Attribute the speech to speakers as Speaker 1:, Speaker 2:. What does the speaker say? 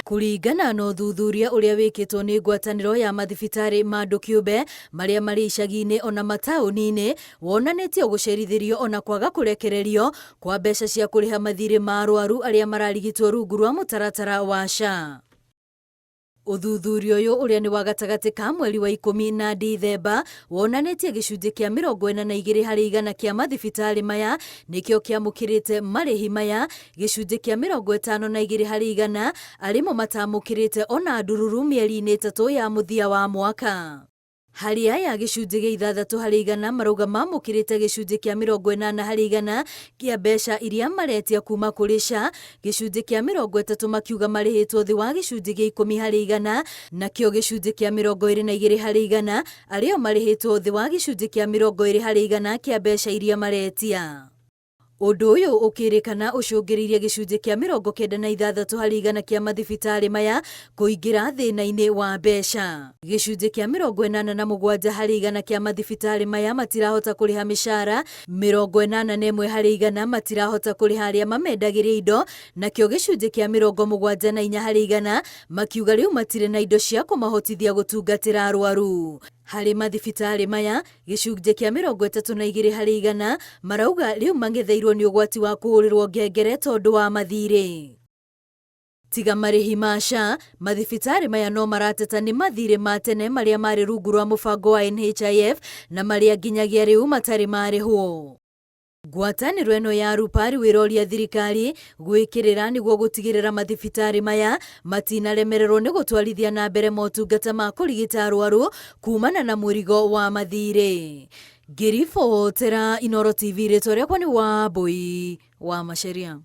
Speaker 1: Kuringana na uthuthuria uria wikitwo ni ngwataniro ya mathibitari ma andu kiumbe maria mari icagi-ini ona matauni-ini wonanitie gucerithirio ona kwaga kurekererio kwa mbeca cia kuriha mathirĩ ma arwaru aria mararigitwo rungu rwa mutaratara wa SHA. Uthuthuria uyu uria ni wa gatagati ka mweri wa 10 na Dithemba wonanitie gicunji kia 42% kia mathibitari maya nikio kiamukirite marihi maya, gicunji kia 52% arimo matamukirite ona ndururu mieri-ini 3 ya muthia wa mwaka. Hari aya gicunji gia 6% marauga mamukirite gicunji kia 80% kia mbeca iria maretia kuma kuri SHA, gicunji kia 30 makiuga marihitwo thi wa gicunji gia 10% nakio gicunji kia 22% ario marihitwo thi wa gicunji kia 20% kia mbeca iria maretia. Undu uyu ukirikana ucungiririe gicunji kia 96% kia mathibitari maya kuingira thina-ini wa mbeca. Gicunji kia 87% kia mathibitari maya matirahota kuriha mishara, 81% matirahota kuriha aria mamendagiria indo, nakio gicunji kia 74% makiuga riu matire na indo cia kumahotithia gutungatira arwaru. Hari mathibitari maya gicunji kia 32% marauga riu mangetheirwo ni ugwati wa kuhurirwo ngengere tondu wa mathirĩ. Tiga marihi ma SHA, mathibitari maya no marateta ni mathirĩ ma tene maria mari rungu rwa mubango wa NHIF na maria nginyagia riu matari marihwo. Ngwatanĩro ĩno ya Rupari wiroria thirikari gwikirira niguo gutigirira mathibitari maya matinaremererwo ni gutwarithia na mbere motungata ma kurigita arwaru kumana na murigo wa mathirĩ. Ngiribotera Inooro TV, ritwa riakwa ni Wambui wa Macharia.